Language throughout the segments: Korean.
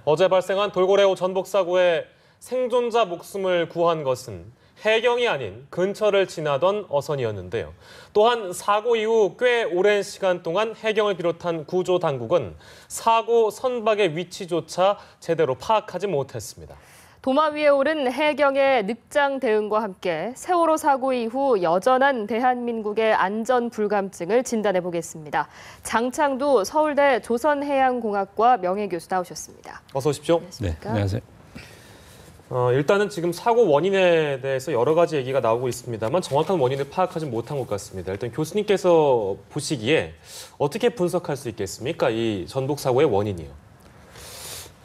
어제 발생한 돌고래호 전복 사고에 생존자 목숨을 구한 것은 해경이 아닌 근처를 지나던 어선이었는데요. 또한 사고 이후 꽤 오랜 시간 동안 해경을 비롯한 구조 당국은 사고 선박의 위치조차 제대로 파악하지 못했습니다. 도마 위에 오른 해경의 늑장 대응과 함께 세월호 사고 이후 여전한 대한민국의 안전 불감증을 진단해 보겠습니다. 장창두 서울대 조선해양공학과 명예교수 나오셨습니다. 어서 오십시오. 네, 안녕하세요. 일단은 지금 사고 원인에 대해서 여러 가지 얘기가 나오고 있습니다만 정확한 원인을 파악하지 못한 것 같습니다. 일단 교수님께서 보시기에 어떻게 분석할 수 있겠습니까? 이 전복 사고의 원인이요.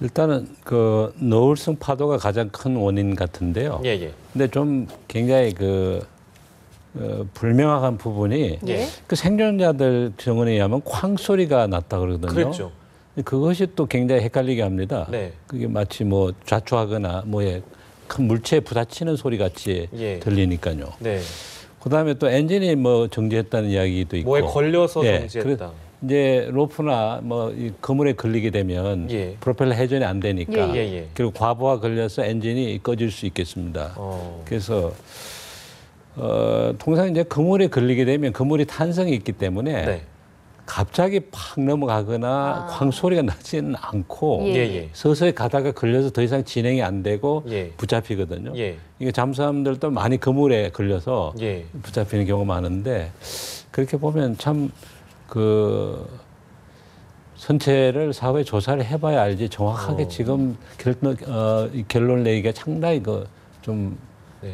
일단은 그 노을성 파도가 가장 큰 원인 같은데요. 예. 근데 좀 굉장히 불명확한 부분이 예. 그 생존자들 증언에 의하면 쾅 소리가 났다 그러거든요. 그랬죠. 그것이 또 굉장히 헷갈리게 합니다. 네. 그게 마치 뭐 좌초하거나 큰 물체에 부딪히는 소리 같이 들리니까요. 네. 그다음에 또 엔진이 뭐 정지했다는 이야기도 있고. 뭐에 걸려서 정지했다. 이제 로프나 이 그물에 걸리게 되면 프로펠러 회전이 안 되니까 그리고 과부하 걸려서 엔진이 꺼질 수 있겠습니다. 그래서 통상 이제 그물에 걸리게 되면 그물이 탄성이 있기 때문에 갑자기 팍 넘어가거나 쾅 소리가 나지는 않고 서서히 가다가 걸려서 더 이상 진행이 안 되고 붙잡히거든요. 이게 잠수함들도 많이 그물에 걸려서 붙잡히는 경우가 많은데 그렇게 보면 참 선체를 사후에 조사를 해봐야 알지 정확하게 지금 결론 내기가 상당히 좀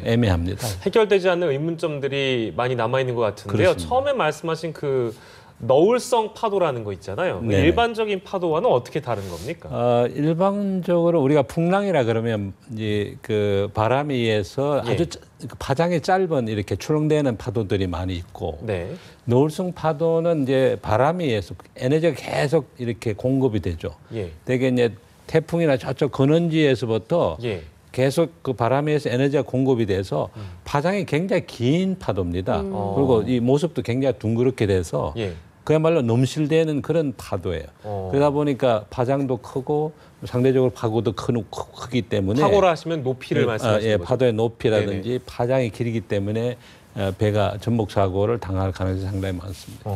애매합니다. 해결되지 않는 의문점들이 많이 남아있는 것 같은데요. 그렇습니다. 처음에 말씀하신 그 너울성 파도라는 거 있잖아요. 네. 일반적인 파도와는 어떻게 다른 겁니까? 일반적으로 우리가 풍랑이라 그러면 이제 그 바람에 의해서 아주 파장이 짧은 이렇게 출렁대는 파도들이 많이 있고 노을성 파도는 이제 바람에 의해서 에너지가 계속 이렇게 공급이 되죠. 되게 이제 태풍이나 저쪽 근원지에서부터 계속 그 바람에 의해서 에너지가 공급이 돼서 파장이 굉장히 긴 파도입니다. 그리고 이 모습도 굉장히 둥그렇게 돼서 그야말로 넘실대는 그런 파도예요. 그러다 보니까 파장도 크고 상대적으로 파고도 크기 때문에 파고라 하시면 높이를 말씀하시는 거죠? 파도의 높이라든지 파장이 길기 때문에 배가 전복 사고를 당할 가능성이 상당히 많습니다.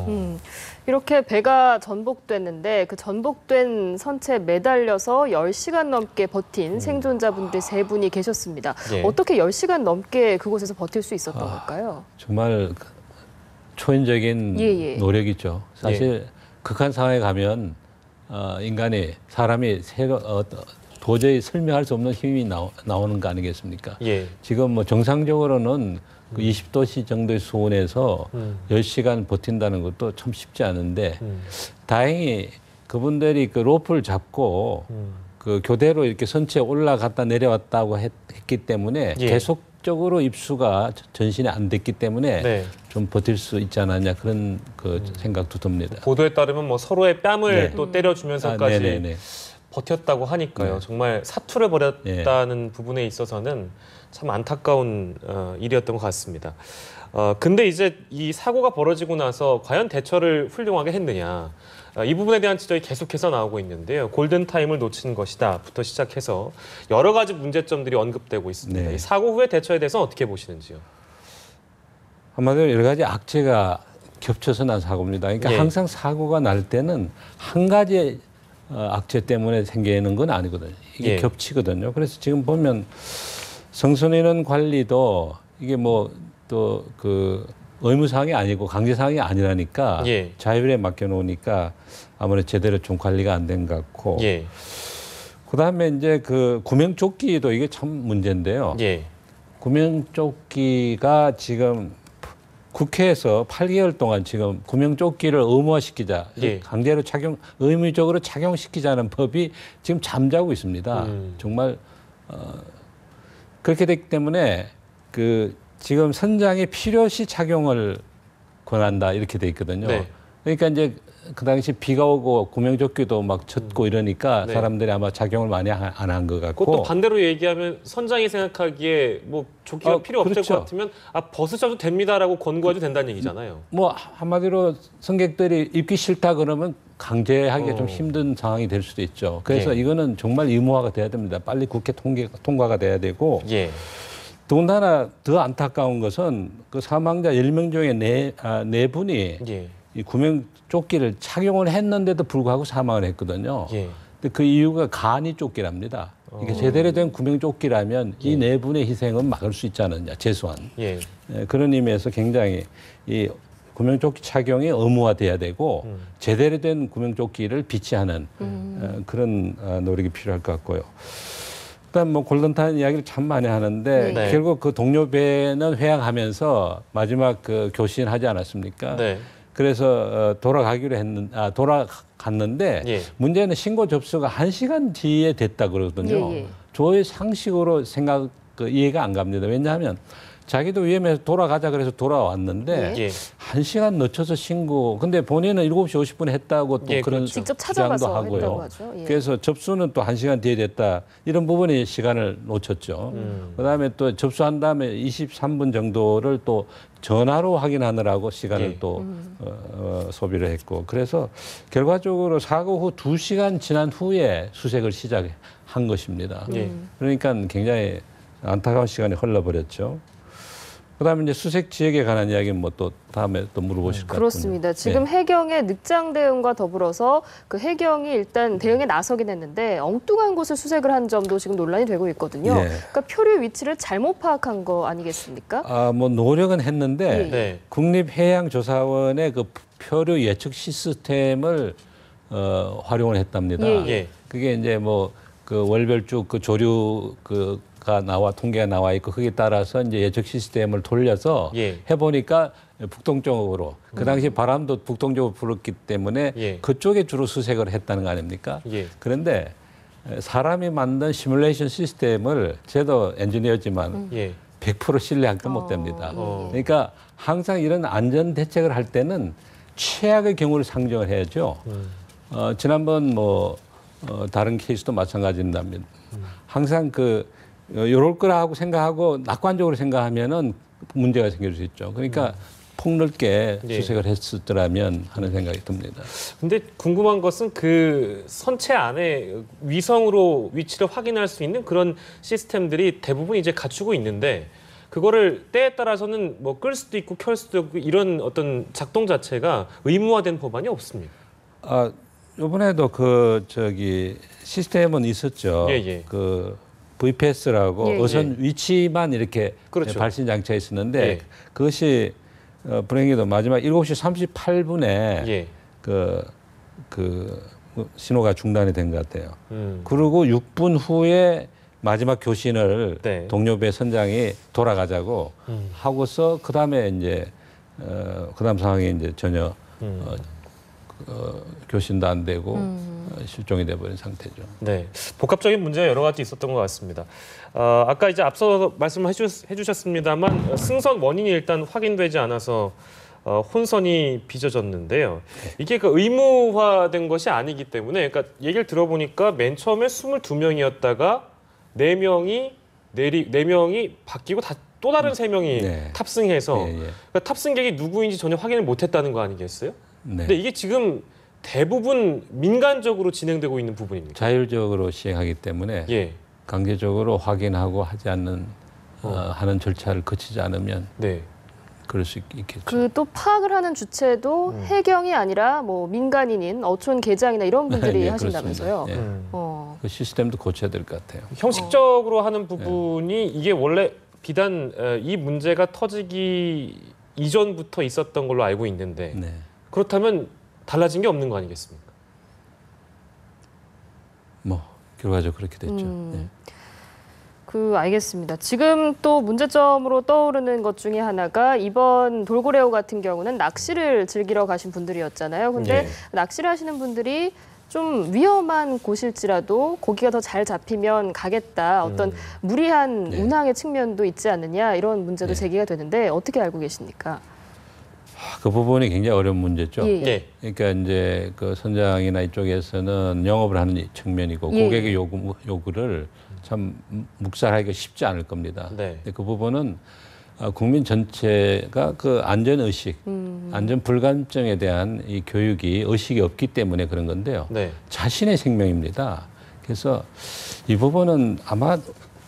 이렇게 배가 전복됐는데 그 전복된 선체에 매달려서 10시간 넘게 버틴 생존자분들 3분이 계셨습니다. 어떻게 10시간 넘게 그곳에서 버틸 수 있었던 걸까요? 정말 초인적인 노력이죠. 사실 극한 상황에 가면 사람이 도저히 설명할 수 없는 힘이 나오는 거 아니겠습니까? 지금 뭐 정상적으로는 그 20도씨 정도의 수온에서 10시간 버틴다는 것도 참 쉽지 않은데 다행히 그분들이 그 로프를 잡고 그 교대로 이렇게 선체에 올라갔다 내려왔다고 했기 때문에 계속적으로 입수가 전신에 안 됐기 때문에 좀 버틸 수 있지 않았냐 그런 생각도 듭니다. 보도에 따르면 뭐 서로의 뺨을 또 때려주면서까지 버텼다고 하니까요. 정말 사투를 벌였다는 부분에 있어서는 참 안타까운 일이었던 것 같습니다. 근데 이제 이 사고가 벌어지고 나서 과연 대처를 훌륭하게 했느냐. 이 부분에 대한 지적이 계속해서 나오고 있는데요. 골든타임을 놓친 것이다부터 시작해서 여러 가지 문제점들이 언급되고 있습니다. 이 사고 후의 대처에 대해서 어떻게 보시는지요? 한마디로 여러 가지 악재가 겹쳐서 난 사고입니다. 그러니까 항상 사고가 날 때는 한 가지 악재 때문에 생기는 건 아니거든요. 이게 겹치거든요. 그래서 지금 보면 성선인원 관리도 이게 또 의무사항이 아니고 강제사항이 아니라니까 자율에 맡겨놓으니까 아무래도 제대로 좀 관리가 안 된 것 같고 그다음에 이제 그 구명조끼도 이게 참 문제인데요. 구명조끼가 지금 국회에서 8개월 동안 지금 구명조끼를 의무화시키자, 강제로 의무적으로 착용시키자는 법이 지금 잠자고 있습니다. 정말 그렇게 됐기 때문에 지금 선장이 필요시 착용을 권한다 이렇게 돼 있거든요. 그러니까 이제 그 당시 비가 오고 구명조끼도 막 젖고 이러니까 사람들이 아마 작용을 많이 안 한 것 같고. 그것도 반대로 얘기하면 선장이 생각하기에 뭐 조끼가 필요 없을 것 같으면 벗으셔도 됩니다라고 권고해도 된다는 얘기잖아요. 한마디로 승객들이 입기 싫다 그러면 강제하기가 좀 힘든 상황이 될 수도 있죠. 그래서 이거는 정말 의무화가 돼야 됩니다. 빨리 국회 통과가 돼야 되고 더군다나 더 안타까운 것은 그 사망자 10명 중에 네 분이 이 구명조끼를 착용을 했는데도 불구하고 사망을 했거든요. 근데 그 이유가 간이 조끼랍니다. 이게 제대로 된 구명조끼라면 이 네 분의 희생은 막을 수 있지 않느냐, 최소한. 그런 의미에서 굉장히 이 구명조끼 착용이 의무화돼야 되고 제대로 된 구명조끼를 비치하는 그런 노력이 필요할 것 같고요. 그다음 뭐 골든타임 이야기를 참 많이 하는데 결국 그 동료배는 회항하면서 마지막 그 교신하지 않았습니까? 그래서 돌아갔는데 문제는 신고 접수가 1시간 뒤에 됐다 그러거든요. 저의 상식으로 이해가 안 갑니다. 왜냐하면 자기도 위험해서 돌아가자 그래서 돌아왔는데 1시간 늦춰서 신고. 근데 본인은 7시 50분에 했다고 또 그런 직접 주장도 찾아가서 하고요. 하죠. 그래서 접수는 또 1시간 뒤에 됐다. 이런 부분이 시간을 놓쳤죠. 그다음에 또 접수한 다음에 23분 정도를 또 전화로 확인하느라고 시간을 또 소비를 했고. 그래서 결과적으로 사고 후 2시간 지난 후에 수색을 시작한 것입니다. 그러니까 굉장히 안타까운 시간이 흘러버렸죠. 그다음에 이제 수색 지역에 관한 이야기는 뭐 또 다음에 또 물어보실 것 같군요. 그렇습니다. 지금 해경의 늑장 대응과 더불어서 그 해경이 일단 대응에 나서긴 했는데 엉뚱한 곳을 수색을 한 점도 지금 논란이 되고 있거든요. 그러니까 표류 위치를 잘못 파악한 거 아니겠습니까? 뭐 노력은 했는데 국립해양조사원의 그 표류 예측 시스템을 활용을 했답니다. 그게 이제 뭐 그 월별쭉 그 조류 통계가 나와 있고 거기에 따라서 이제 예측 시스템을 돌려서 해보니까 북동쪽으로 그 당시 바람도 북동쪽으로 불었기 때문에 그쪽에 주로 수색을 했다는 거 아닙니까? 그런데 사람이 만든 시뮬레이션 시스템을 저도 엔지니어지만 100% 신뢰하기 못 됩니다. 그러니까 항상 이런 안전 대책을 할 때는 최악의 경우를 상정을 해야죠. 지난번 다른 케이스도 마찬가지입니다. 항상 요럴 거라고 생각하고 낙관적으로 생각하면은 문제가 생길 수 있죠. 그러니까 폭넓게 수색을 했었더라면 하는 생각이 듭니다. 근데 궁금한 것은 그 선체 안에 위성으로 위치를 확인할 수 있는 그런 시스템들이 대부분 이제 갖추고 있는데 그거를 때에 따라서는 뭐 끌 수도 있고 켤 수도 있고 이런 어떤 작동 자체가 의무화된 법안이 없습니다. 이번에도 시스템은 있었죠. 그 VPS라고 어선 위치만 이렇게 발신 장치가 있었는데 그것이 불행히도 마지막 7시 38분에 신호가 중단이 된 것 같아요. 그리고 6분 후에 마지막 교신을 동료배 선장이 돌아가자고 하고서 그다음에 이제 그다음 상황이 이제 전혀 교신도 안 되고 실종이 돼버린 상태죠. 네, 복합적인 문제가 여러 가지 있었던 것 같습니다. 아까 이제 앞서 말씀해주셨습니다만 승선 원인이 일단 확인되지 않아서 혼선이 빚어졌는데요. 이게 의무화된 것이 아니기 때문에, 그러니까 얘기를 들어보니까 맨 처음에 22명이었다가 4명이 바뀌고 또 다른 3명이 탑승해서 그러니까 탑승객이 누구인지 전혀 확인을 못했다는 거 아니겠어요? 근데 이게 지금 대부분 민간적으로 진행되고 있는 부분입니다. 자율적으로 시행하기 때문에 강제적으로 확인하고 하지 않는 하는 절차를 거치지 않으면 그럴 수 있겠죠. 또 파악을 하는 주체도 해경이 아니라 뭐 민간인인 어촌 계장이나 이런 분들이 하신다면서요. 그 시스템도 고쳐야 될 것 같아요. 형식적으로 하는 부분이 이게 원래 비단 이 문제가 터지기 이전부터 있었던 걸로 알고 있는데 그렇다면 달라진 게 없는 거 아니겠습니까? 결과적으로 그렇게 됐죠. 알겠습니다. 지금 또 문제점으로 떠오르는 것 중에 하나가 이번 돌고래호 같은 경우는 낚시를 즐기러 가신 분들이었잖아요. 근데 낚시를 하시는 분들이 좀 위험한 곳일지라도 고기가 더 잘 잡히면 가겠다. 어떤 무리한 운항의 측면도 있지 않느냐 이런 문제도 제기가 되는데 어떻게 알고 계십니까? 그 부분이 굉장히 어려운 문제죠. 그러니까 이제 그 선장이나 이쪽에서는 영업을 하는 측면이고 고객의 요구를 참 묵살하기가 쉽지 않을 겁니다. 근데 그 부분은 국민 전체가 그 안전의식, 안전불감증에 대한 이 교육이 의식이 없기 때문에 그런 건데요. 네. 자신의 생명입니다. 그래서 이 부분은 아마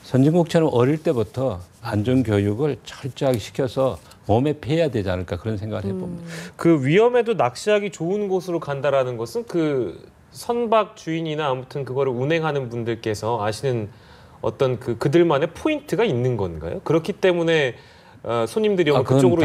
선진국처럼 어릴 때부터 안전교육을 철저하게 시켜서 몸에 배야 되지 않을까 그런 생각을 해봅니다. 그 위험에도 낚시하기 좋은 곳으로 간다라는 것은 그 선박 주인이나 아무튼 그거를 운행하는 분들께서 아시는 어떤 그들만의 포인트가 있는 건가요? 그렇기 때문에 손님들이 오면 그쪽으로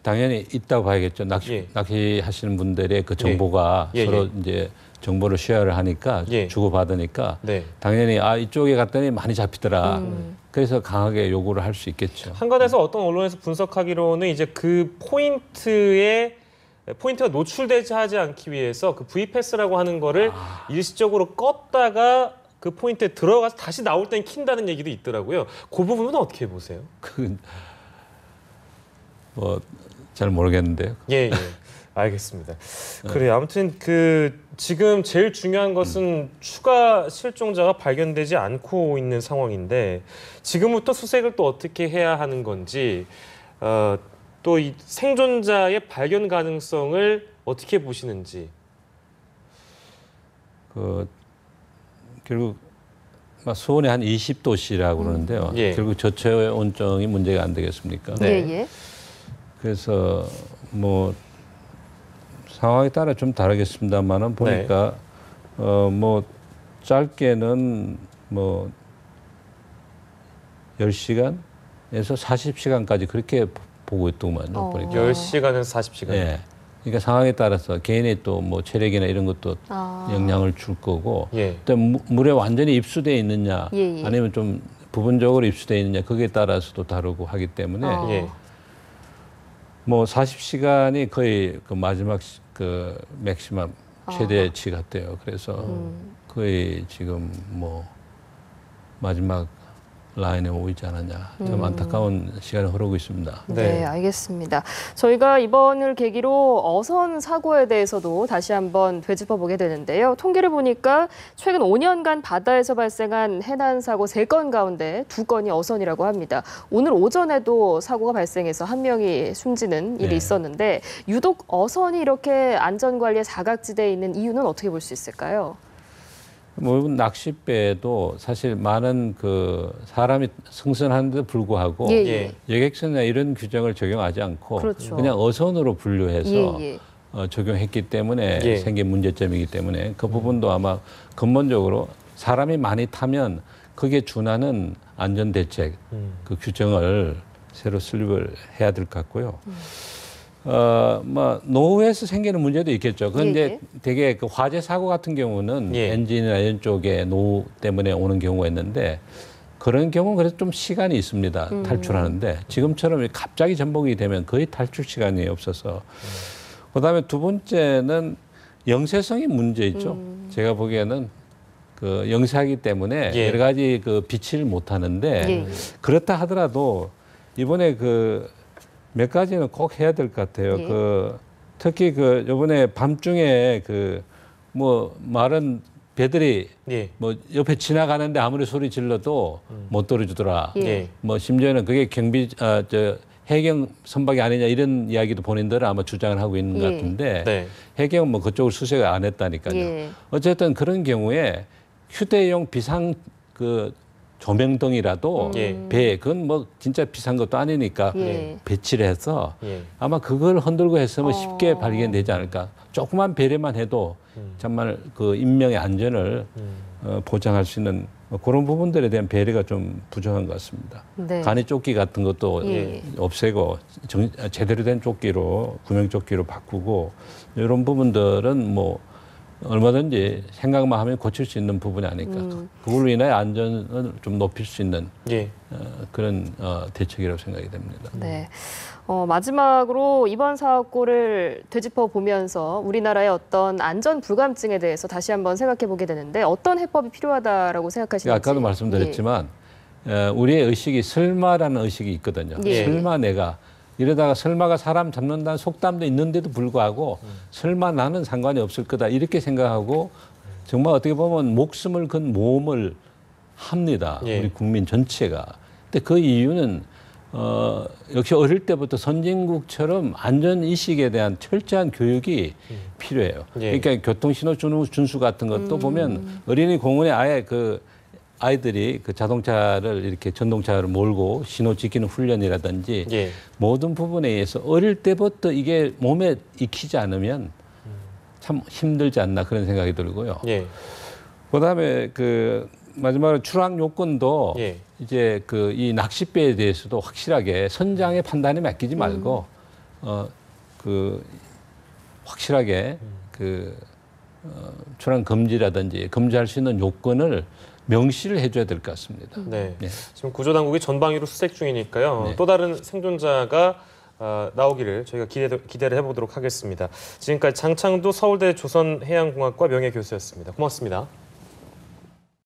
당연히 있다고 봐야겠죠. 낚시하시는 분들의 그 정보가 서로 이제 정보를 쉐어를 하니까 주고 받으니까 당연히 이쪽에 갔더니 많이 잡히더라. 그래서 강하게 요구를 할 수 있겠죠. 한간에서 어떤 언론에서 분석하기로는 이제 그 포인트가 노출되지 하지 않기 위해서 그 V패스라고 하는 거를 일시적으로 껐다가 그 포인트에 들어가서 다시 나올 땐 킨다는 얘기도 있더라고요. 그 부분은 어떻게 보세요? 잘 모르겠는데요. 예. 알겠습니다. 그래요. 아무튼 지금 제일 중요한 것은 추가 실종자가 발견되지 않고 있는 상황인데 지금부터 수색을 또 어떻게 해야 하는 건지 또 이 생존자의 발견 가능성을 어떻게 보시는지. 결국 수온이 한 20도씨라고 그러는데요. 결국 저체온증이 문제가 안 되겠습니까? 네. 그래서 상황에 따라 좀 다르겠습니다만은 보니까 짧게는 10시간에서 40시간까지 그렇게 보고 있더만요. 보니까 10시간에서 40시간. 예. 그러니까 상황에 따라서 개인의 또 체력이나 이런 것도 영향을 줄 거고 또 물에 완전히 입수돼 있느냐 아니면 좀 부분적으로 입수돼 있느냐 거기에 따라서도 다르고 하기 때문에 40시간이 거의 그 마지막 그 맥시멈 최대치 같대요. 그래서 거의 지금 마지막 라인에 오고 있지 않았냐. 좀 안타까운 시간이 흐르고 있습니다. 네, 알겠습니다. 저희가 이번을 계기로 어선 사고에 대해서도 다시 한번 되짚어보게 되는데요. 통계를 보니까 최근 5년간 바다에서 발생한 해난 사고 3건 가운데 2건이 어선이라고 합니다. 오늘 오전에도 사고가 발생해서 1명이 숨지는 일이 있었는데 유독 어선이 이렇게 안전관리에 사각지대에 있는 이유는 어떻게 볼 수 있을까요? 낚싯배도 사실 많은 사람이 승선하는데도 불구하고 여객선이나 이런 규정을 적용하지 않고 그냥 어선으로 분류해서 적용했기 때문에 생긴 문제점이기 때문에 그 부분도 아마 근본적으로 사람이 많이 타면 거기에 준하는 안전대책 그 규정을 새로 수립을 해야 될 것 같고요. 노후에서 생기는 문제도 있겠죠. 그런데 되게 화재 사고 같은 경우는 엔진이나 이런 쪽에 노후 때문에 오는 경우가 있는데 그런 경우는 그래서 좀 시간이 있습니다. 탈출하는데 지금처럼 갑자기 전복이 되면 거의 탈출 시간이 없어서 그다음에 두 번째는 영세성이 문제있죠. 제가 보기에는 영세하기 때문에 여러 가지 비치를 못 하는데 그렇다 하더라도 이번에 몇 가지는 꼭 해야 될 것 같아요. 특히 이번에 밤중에 마른 배들이 옆에 지나가는데 아무리 소리 질러도 못 떨어지더라. 심지어는 그게 해경 선박이 아니냐 이런 이야기도 본인들은 아마 주장을 하고 있는 것 같은데 해경은 그쪽을 수색을 안 했다니까요. 어쨌든 그런 경우에 휴대용 비상 조명등이라도 배에 그건 진짜 비싼 것도 아니니까 배치를 해서 아마 그걸 흔들고 했으면 쉽게 발견되지 않을까. 조그만 배려만 해도 정말 인명의 안전을 보장할 수 있는 그런 부분들에 대한 배려가 좀 부족한 것 같습니다. 간이 조끼 같은 것도 없애고 제대로 된 조끼로 구명조끼로 바꾸고 이런 부분들은 얼마든지 생각만 하면 고칠 수 있는 부분이 아닐까. 그걸로 인해 안전을 좀 높일 수 있는 그런 대책이라고 생각이 됩니다. 네. 마지막으로 이번 사고를 되짚어 보면서 우리나라의 어떤 안전 불감증에 대해서 다시 한번 생각해 보게 되는데 어떤 해법이 필요하다라고 생각하시는지. 아까도 말씀드렸지만 우리의 의식이 설마라는 의식이 있거든요. 설마 내가 이러다가 설마가 사람 잡는다는 속담도 있는데도 불구하고 설마 나는 상관이 없을 거다 이렇게 생각하고 정말 어떻게 보면 목숨을 건 모험을 합니다. 우리 국민 전체가. 근데 그 이유는 역시 어릴 때부터 선진국처럼 안전의식에 대한 철저한 교육이 필요해요. 예. 그러니까 교통신호 준수 같은 것도 보면 어린이 공원에 아예 그 아이들이 그 자동차를 이렇게 전동차를 몰고 신호 지키는 훈련이라든지 예. 모든 부분에 의해서 어릴 때부터 이게 몸에 익히지 않으면 참 힘들지 않나 그런 생각이 들고요. 예. 그다음에 그 마지막으로 출항 요건도 예. 이제 그 이 낚싯배에 대해서도 확실하게 선장의 판단에 맡기지 말고 그 확실하게 출항 금지라든지 금지할 수 있는 요건을 명시를 해줘야 될 것 같습니다. 네. 네. 지금 구조당국이 전방위로 수색 중이니까요. 네. 또 다른 생존자가 나오기를 저희가 기대를 해보도록 하겠습니다. 지금까지 장창두 서울대 조선해양공학과 명예교수였습니다. 고맙습니다.